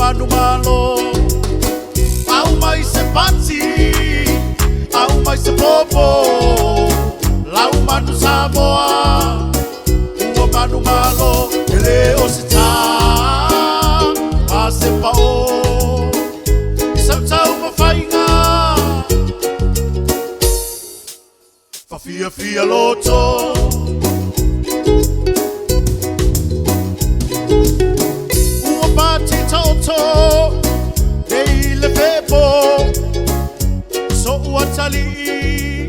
Manu malo. Aumai se pati, Aumai se popo. Lau Manu Samoa, ua Manu malo. Ele o se tā, a se pao. Isau tau mawhainga, whawhia whia loto. Ua pati tauto, e le pepo. So ua tali